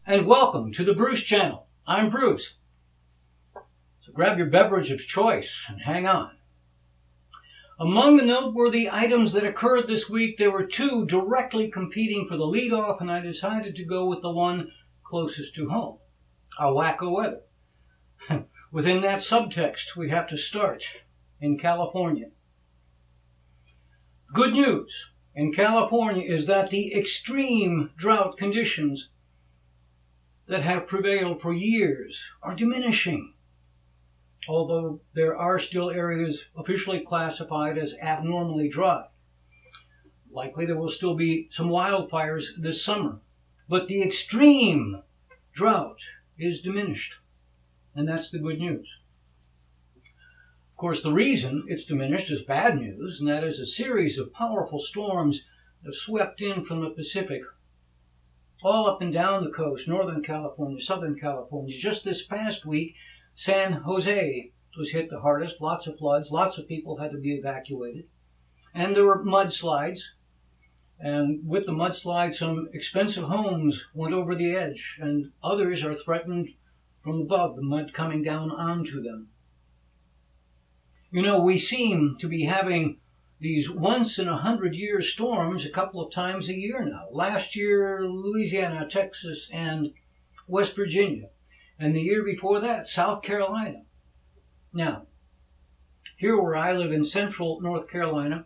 and welcome to the Bruce Channel. I'm Bruce. So grab your beverage of choice and hang on. Among the noteworthy items that occurred this week, there were two directly competing for the leadoff, and I decided to go with the one closest to home, our wacko weather. Within that subtext, we have to start in California. Good news in California is that the extreme drought conditions that have prevailed for years are diminishing, although there are still areas officially classified as abnormally dry. Likely there will still be some wildfires this summer, but the extreme drought is diminished, and that's the good news. Of course, the reason it's diminished is bad news, and that is a series of powerful storms that swept in from the Pacific, all up and down the coast, Northern California, Southern California. Just this past week, San Jose was hit the hardest, lots of floods, lots of people had to be evacuated, and there were mudslides, and with the mudslides, some expensive homes went over the edge, and others are threatened from above, the mud coming down onto them. You know, we seem to be having these once-in-a-100-year storms a couple of times a year now. Last year, Louisiana, Texas, and West Virginia. And the year before that, South Carolina. Now, here where I live in central North Carolina,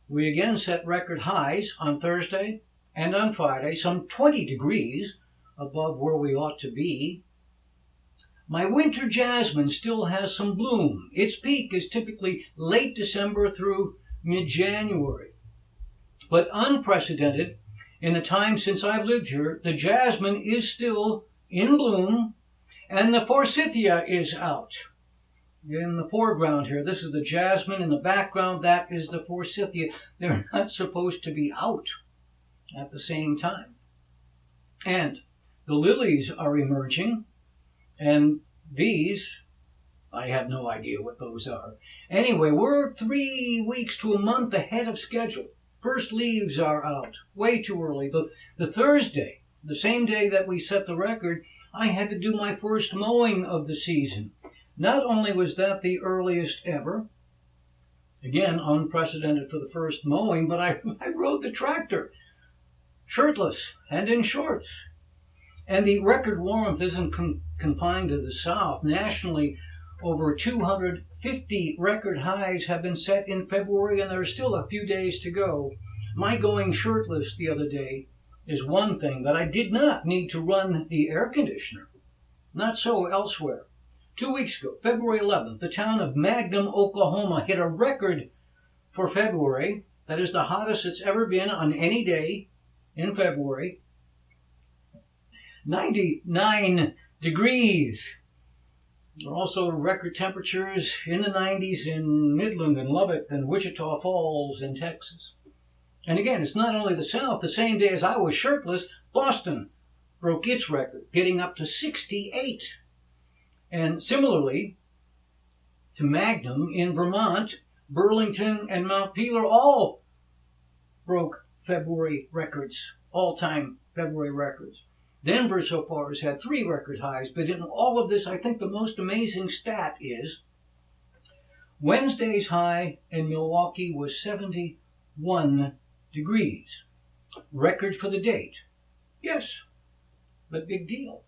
we again set record highs on Thursday and on Friday, some 20 degrees above where we ought to be. My winter jasmine still has some bloom. Its peak is typically late December through mid-January. But unprecedented in the time since I've lived here, the jasmine is still in bloom, and the forsythia is out. In the foreground here, this is the jasmine. In the background, that is the forsythia. They're not supposed to be out at the same time. And the lilies are emerging. And these, I have no idea what those are. Anyway, we're 3 weeks to a month ahead of schedule. First leaves are out, way too early. The Thursday, the same day that we set the record, I had to do my first mowing of the season. Not only was that the earliest ever, again, unprecedented for the first mowing, but I rode the tractor, shirtless and in shorts. And the record warmth isn't confined to the South. Nationally, over 250 record highs have been set in February, and there are still a few days to go. My going shirtless the other day is one thing, but I did not need to run the air conditioner. Not so elsewhere. 2 weeks ago, February 11th, the town of Magnum, Oklahoma, hit a record for February. That is the hottest it's ever been on any day in February. 99 degrees. There are also record temperatures in the 90s in Midland and Lubbock and Wichita Falls in Texas. And again, it's not only the South. The same day as I was shirtless, Boston broke its record, getting up to 68. And similarly to Magnum in Vermont, Burlington and Mount Peeler all broke February records, all-time February records. Denver so far has had 3 record highs, but in all of this, I think the most amazing stat is Wednesday's high in Milwaukee was 71 degrees. Record for the date. Yes, but big deal.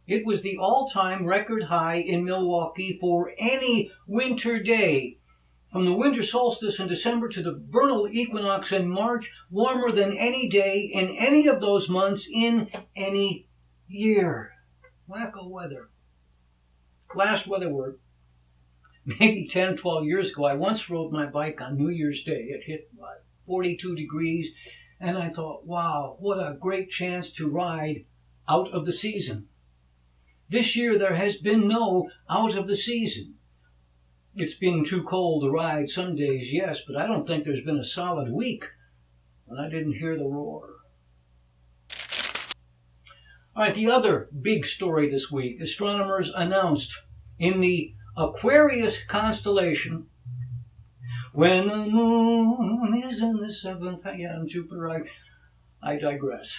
It was the all-time record high in Milwaukee for any winter day. From the winter solstice in December to the vernal equinox in March, warmer than any day in any of those months in any year. Wacko weather. Last weather word. Maybe 10, 12 years ago, I once rode my bike on New Year's Day. It hit 42 degrees, and I thought, wow, what a great chance to ride out of the season. This year, there has been no out of the season. It's been too cold to ride some days, yes, but I don't think there's been a solid week when I didn't hear the roar. All right, the other big story this week, astronomers announced in the Aquarius constellation, when the moon is in the seventh, yeah, Jupiter, I digress.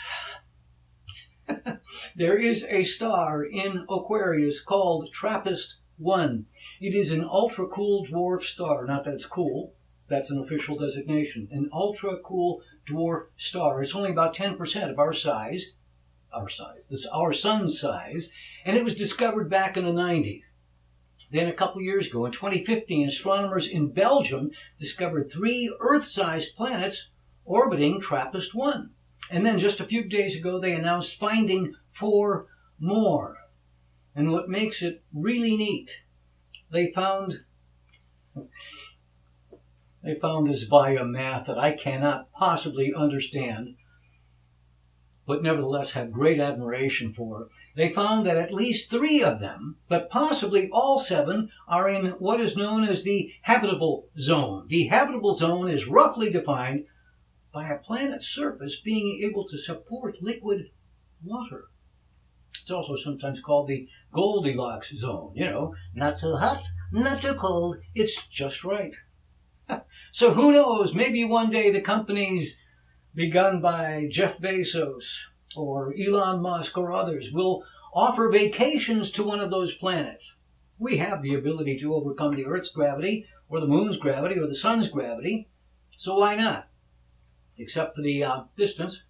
There is a star in Aquarius called TRAPPIST-1. It is an ultra-cool dwarf star. Not that it's cool. That's an official designation. An ultra-cool dwarf star. It's only about 10% of our size. Our sun's size. And it was discovered back in the 90s. Then a couple years ago, in 2015, astronomers in Belgium discovered 3 Earth-sized planets orbiting TRAPPIST-1. And then just a few days ago, they announced finding 4 more. And what makes it really neat, they found this via math that I cannot possibly understand, but nevertheless have great admiration for. They found that at least 3 of them, but possibly all 7, are in what is known as the habitable zone. The habitable zone is roughly defined by a planet's surface being able to support liquid water. It's also sometimes called the Goldilocks zone. You know, not too hot, not too cold, it's just right. So who knows, maybe one day the companies begun by Jeff Bezos or Elon Musk or others will offer vacations to one of those planets. We have the ability to overcome the Earth's gravity or the moon's gravity or the sun's gravity, so why not? Except for the distance.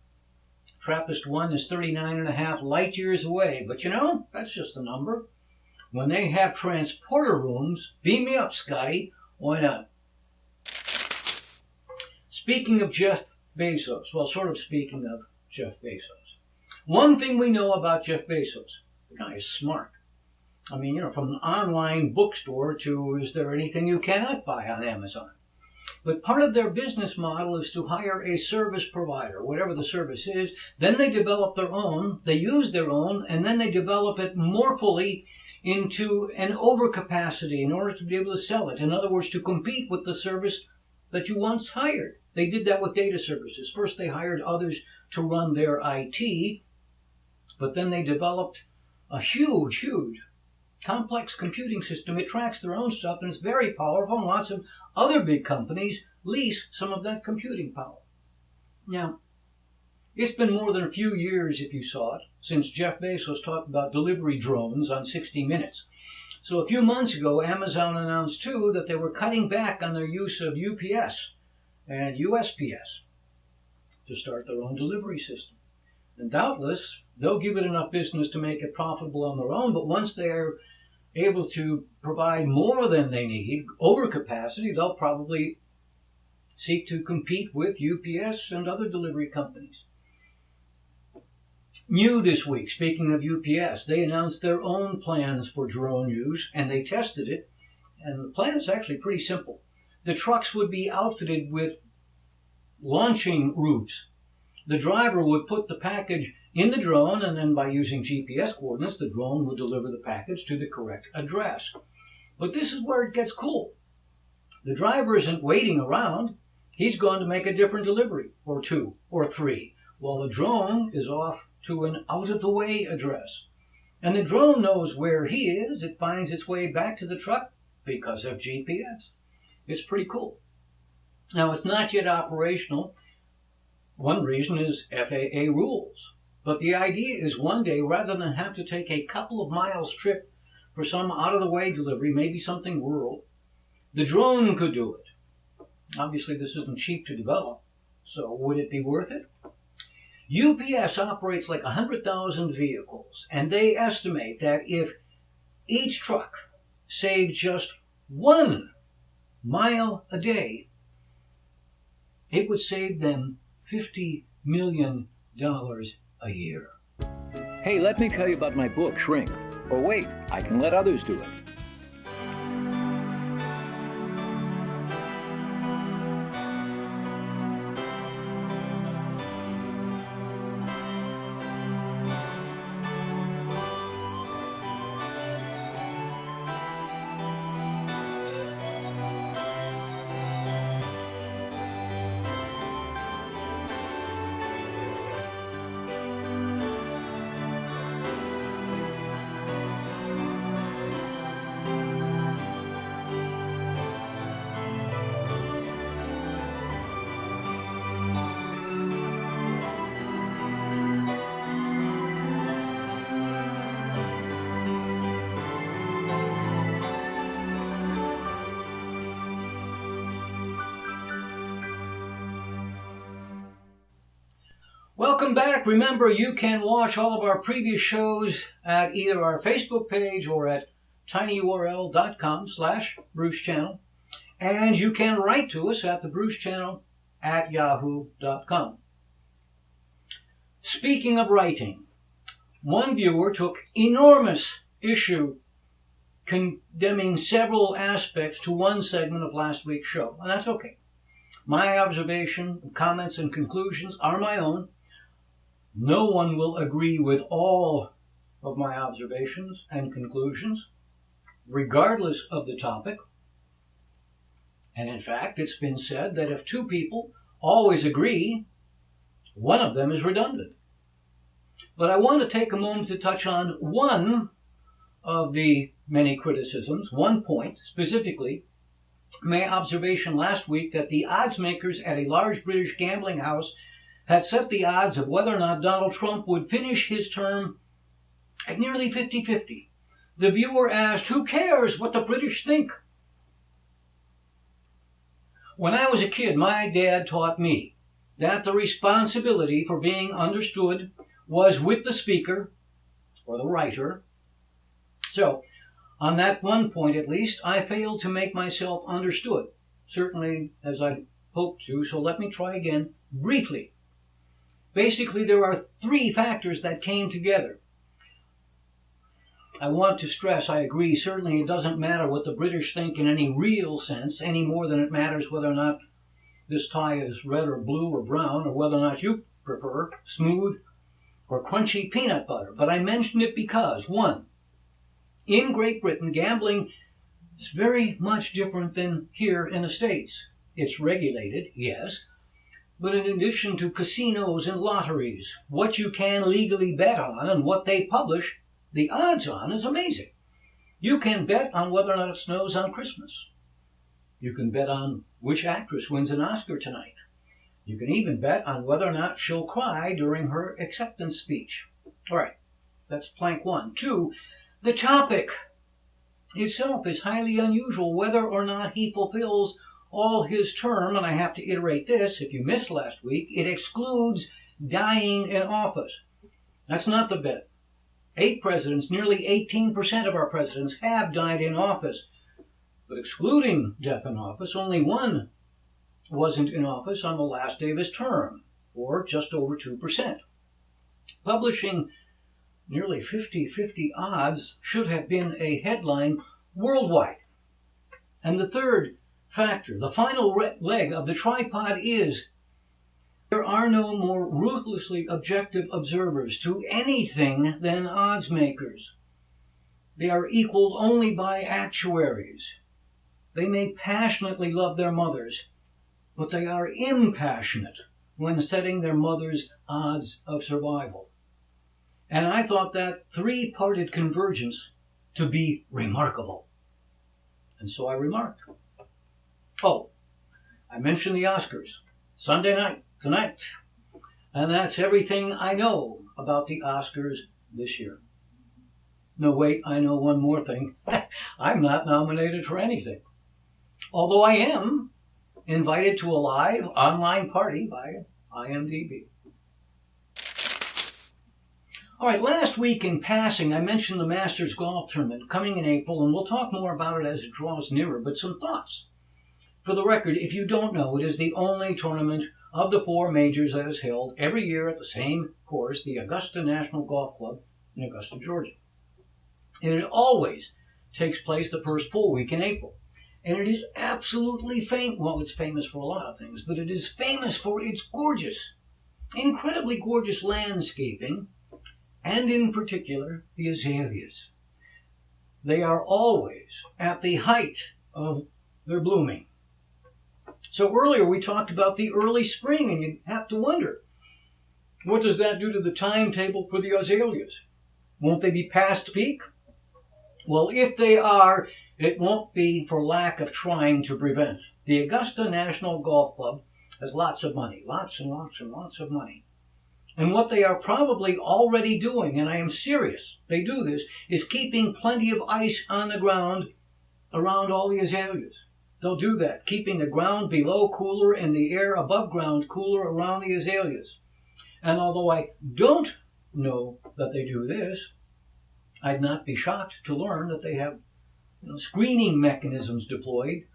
TRAPPIST-1 is 39.5 light years away, but you know, that's just a number. When they have transporter rooms, beam me up, Scotty. Why not? Speaking of Jeff Bezos, well, sort of speaking of Jeff Bezos. One thing we know about Jeff Bezos, the guy is smart. I mean, you know, from an online bookstore to is there anything you cannot buy on Amazon? But part of their business model is to hire a service provider, whatever the service is. Then they develop their own, they use their own, and then they develop it more fully into an overcapacity in order to be able to sell it. In other words, to compete with the service that you once hired. They did that with data services. First, they hired others to run their IT, but then they developed a huge complex computing system. It tracks their own stuff, and it's very powerful, and lots of other big companies lease some of that computing power. Now, it's been more than a few years, if you saw it, since Jeff Bezos talked about delivery drones on 60 Minutes. So a few months ago, Amazon announced, too, that they were cutting back on their use of UPS and USPS to start their own delivery system. And doubtless, they'll give it enough business to make it profitable on their own, but once they're able to provide more than they need, overcapacity, they'll probably seek to compete with UPS and other delivery companies. New this week, speaking of UPS, they announced their own plans for drone use, and they tested it, and the plan is actually pretty simple. The trucks would be outfitted with launching routes. The driver would put the package in the drone, and then by using GPS coordinates, the drone would deliver the package to the correct address. But this is where it gets cool. The driver isn't waiting around. He's going to make a different delivery, or 2, or 3, while the drone is off to an out-of-the-way address. And the drone knows where he is. It finds its way back to the truck because of GPS. It's pretty cool. Now, it's not yet operational. One reason is FAA rules. But the idea is one day, rather than have to take a couple of miles trip for some out-of-the-way delivery, maybe something rural, the drone could do it. Obviously, this isn't cheap to develop, so would it be worth it? UPS operates like 100,000 vehicles, and they estimate that if each truck saved just 1 mile a day, it would save them $50 million a year. Hey, let me tell you about my book, Shrink. Or wait, I can let others do it. Welcome back. Remember, you can watch all of our previous shows at either our Facebook page or at tinyurl.com/Bruce Channel. And you can write to us at thebrucechannel@yahoo.com. Speaking of writing, one viewer took enormous issue condemning several aspects to one segment of last week's show, and that's okay. My observation, comments, and conclusions are my own. No one will agree with all of my observations and conclusions, regardless of the topic. And in fact, it's been said that if two people always agree, one of them is redundant. But I want to take a moment to touch on one of the many criticisms, one point specifically, my observation last week that the odds makers at a large British gambling house had set the odds of whether or not Donald Trump would finish his term at nearly 50-50. The viewer asked, who cares what the British think? When I was a kid, my dad taught me that the responsibility for being understood was with the speaker or the writer. So, on that one point at least, I failed to make myself understood, certainly as I hoped to, so let me try again briefly. Basically, there are three factors that came together. I want to stress, I agree, certainly it doesn't matter what the British think in any real sense, any more than it matters whether or not this tie is red or blue or brown, or whether or not you prefer smooth or crunchy peanut butter. But I mention it because, one, in Great Britain, gambling is very much different than here in the States. It's regulated, yes, but in addition to casinos and lotteries, what you can legally bet on and what they publish, the odds on, is amazing. You can bet on whether or not it snows on Christmas. You can bet on which actress wins an Oscar tonight. You can even bet on whether or not she'll cry during her acceptance speech. All right, that's plank one. Two, the topic itself is highly unusual, whether or not he fulfills all his term, and I have to iterate this, if you missed last week, it excludes dying in office. That's not the bet. 8 presidents, nearly 18% of our presidents have died in office. But excluding death in office, only one wasn't in office on the last day of his term, or just over 2%. Publishing nearly 50-50 odds should have been a headline worldwide. And the third factor, the final leg of the tripod is there are no more ruthlessly objective observers to anything than odds makers. They are equaled only by actuaries. They may passionately love their mothers, but they are impassionate when setting their mother's odds of survival. And I thought that three-parted convergence to be remarkable. And so I remarked. Oh, I mentioned the Oscars. Sunday night, tonight. And that's everything I know about the Oscars this year. No, wait, I know one more thing. I'm not nominated for anything. Although I am invited to a live online party by IMDb. All right, last week in passing, I mentioned the Masters Golf Tournament coming in April, and we'll talk more about it as it draws nearer, but some thoughts. For the record, if you don't know, it is the only tournament of the 4 majors that is held every year at the same course, the Augusta National Golf Club in Augusta, Georgia. And it always takes place the first full week in April. And it is absolutely famous. Well, it's famous for a lot of things, but it is famous for its gorgeous, incredibly gorgeous landscaping, and in particular, the azaleas. They are always at the height of their blooming. So earlier we talked about the early spring, and you have to wonder, what does that do to the timetable for the azaleas? Won't they be past peak? Well, if they are, it won't be for lack of trying to prevent. The Augusta National Golf Club has lots of money, lots and lots and lots of money. And what they are probably already doing, and I am serious, they do this, is keeping plenty of ice on the ground around all the azaleas. They'll do that, keeping the ground below cooler and the air above ground cooler around the azaleas. And although I don't know that they do this, I'd not be shocked to learn that they have screening mechanisms deployed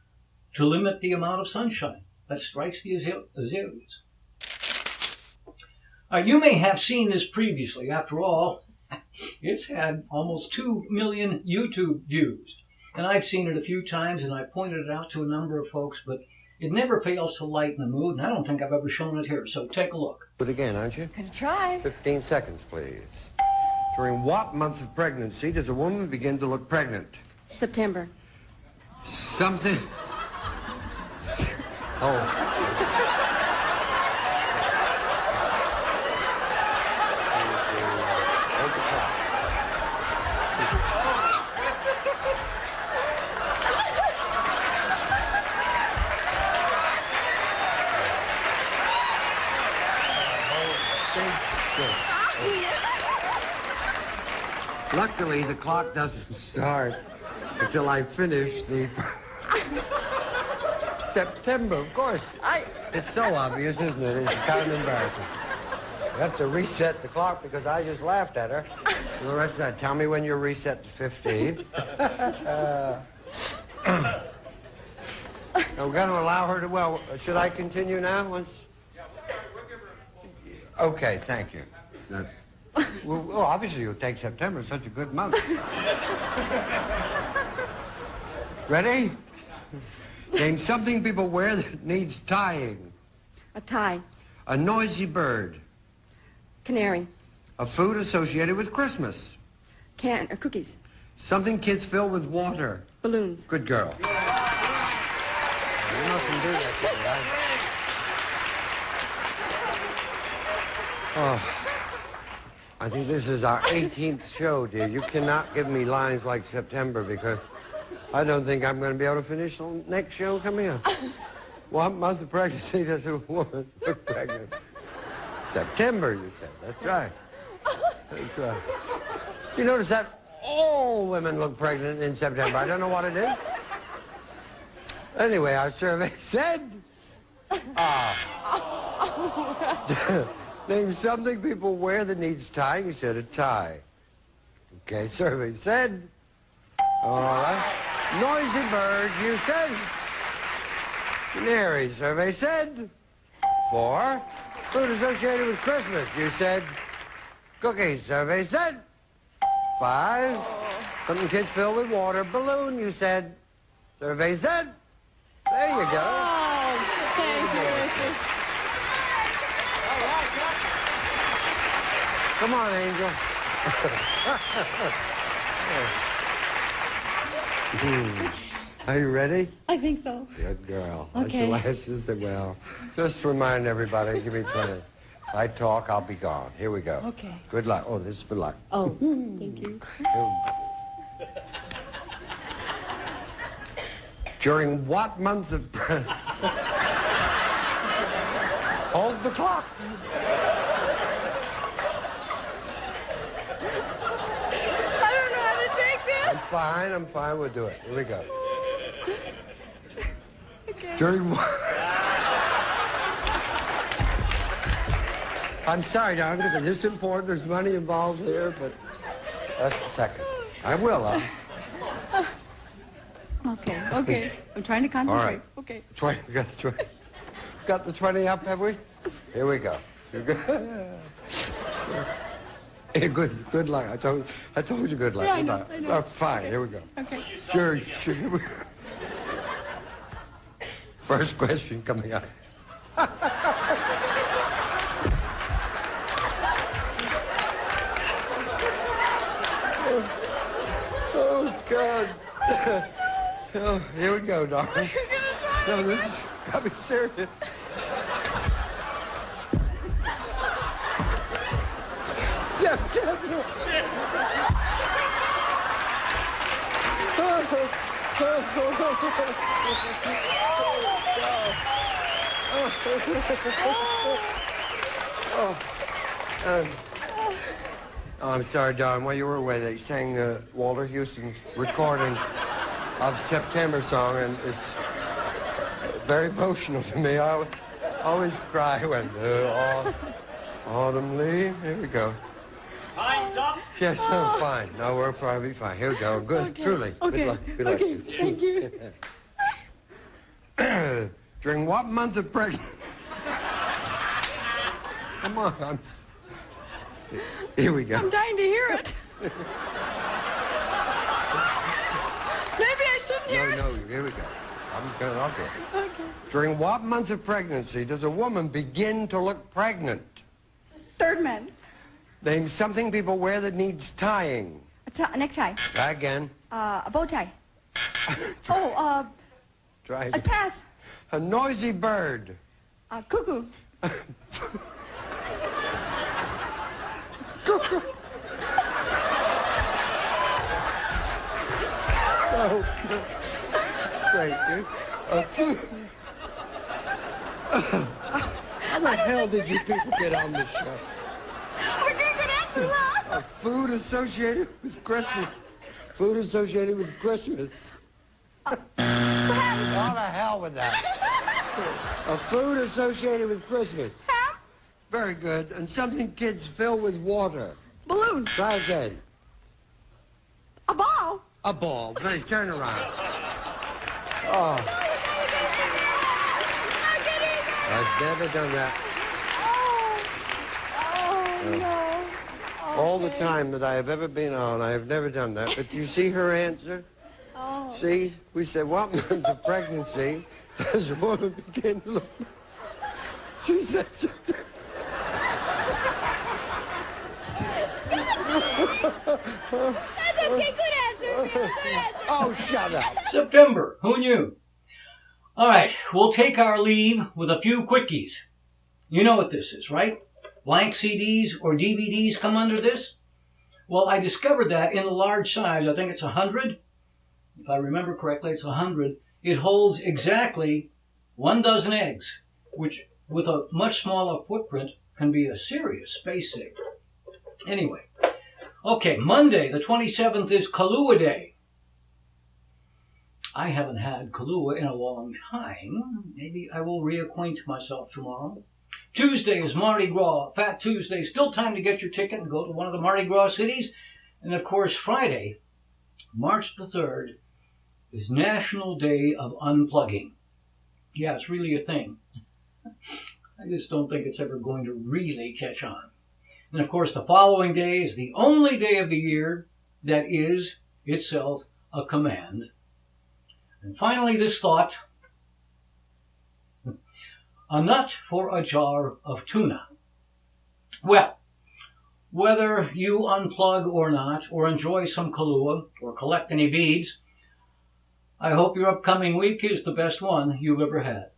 to limit the amount of sunshine that strikes the azaleas. You may have seen this previously. After all, it's had almost 2 million YouTube views. And I've seen it a few times, and I've pointed it out to a number of folks, but it never fails to lighten the mood, and I don't think I've ever shown it here. So take a look. Do it again, aren't you? Can try. 15 seconds, please. During what month of pregnancy does a woman begin to look pregnant? September. Something... Oh. Luckily, the clock doesn't start until I finish the... September, of course. It's so obvious, isn't it? It's kind of embarrassing. You have to reset the clock because I just laughed at her. And the rest of that, tell me when you're reset to 15. Now, we're going to allow her to... Well, should I continue now? Once... Okay, thank you. Well, obviously you'll take September. It's such a good month. Ready? Name something people wear that needs tying. A tie. A noisy bird. Canary. A food associated with Christmas. Cookies. Something kids fill with water. Balloons. Good girl. You mustn't do that to me, right? Oh. I think this is our 18th show, dear. You cannot give me lines like September because I don't think I'm going to be able to finish the next show coming up. What month of pregnancy does a woman look pregnant? September, you said. That's right. That's right. You notice that all women look pregnant in September. I don't know what it is. Anyway, our survey said... Name something people wear that needs tying. You said a tie. Okay, survey said. All right. Noisy bird, you said. Canary, survey said. 4. Food associated with Christmas, you said. Cookies, survey said. 5. Something kids fill with water. Balloon, you said. Survey said. There you go. Oh, thank you. Come on, Angel. Are you ready? I think so. Good girl. Okay. That's well, just remind everybody, give me 20. If I talk, I'll be gone. Here we go. Okay. Good luck. Oh, this is for luck. Oh, thank you. During what months of... Hold the clock. I'm fine, we'll do it. Here we go. Okay. During what... I'm sorry, darling, because it is important. There's money involved here, but that's the second. I will, Okay. I'm trying to concentrate. All right. Okay. 20, got the 20 up, have we? Here we go. Hey, good luck. I told you good luck. Yeah, I know. Oh, fine, okay. Here we go. Okay. Sure, here we go. First question coming up. Oh, God. Oh, here we go, darling. No, this is got to be serious. September. Oh, I'm sorry, Don. While you were away, they sang Walter Houston's recording of September song, and it's very emotional to me. I always cry when... Autumn leaf. Here we go. Time's up. Yes, I'm fine. No, I'll be fine. Here we go. Good. Okay. Truly. Okay. Good luck. Good luck. Okay. Thank you. During what month of pregnancy? Come on. Here we go. I'm dying to hear it. Maybe I shouldn't hear it. No, here we go. I'll do it. Okay. During what month of pregnancy does a woman begin to look pregnant? Third man. Name something people wear that needs tying. A necktie. Try again. A bow tie. Try A again. pass. A noisy bird. A cuckoo. No. Straight, dude. A food. How the hell did you people get on this show? We're getting good answers, huh? A food associated with Christmas. Food associated with Christmas. What the hell with that? A food associated with Christmas. Ham. Very good. And something kids fill with water. Balloons. Try again. A ball. A ball. Very turn around. Oh, I've never done that. No. All the time that I have ever been on, I have never done that. But you see her answer? Oh. See, we said, what month of pregnancy does a woman begin to look? She said something. That's okay. Good answer. Good answer. Oh, shut up. September. Who knew? All right, we'll take our leave with a few quickies. You know what this is, right? Blank CDs or DVDs come under this? Well, I discovered that in a large size. I think it's 100. If I remember correctly, it's 100. It holds exactly 1 dozen eggs, which with a much smaller footprint can be a serious space saver. Anyway, okay, Monday the 27th is Kahlua Day. I haven't had Kahlua in a long time. Maybe I will reacquaint myself tomorrow. Tuesday is Mardi Gras, Fat Tuesday. Still time to get your ticket and go to one of the Mardi Gras cities. And of course, Friday, March the 3rd, is National Day of Unplugging. Yeah, it's really a thing. I just don't think it's ever going to really catch on. And of course, the following day is the only day of the year that is itself a command. And finally, this thought: a nut for a jar of tuna. Well, whether you unplug or not, or enjoy some Kahlua, or collect any beads, I hope your upcoming week is the best one you've ever had.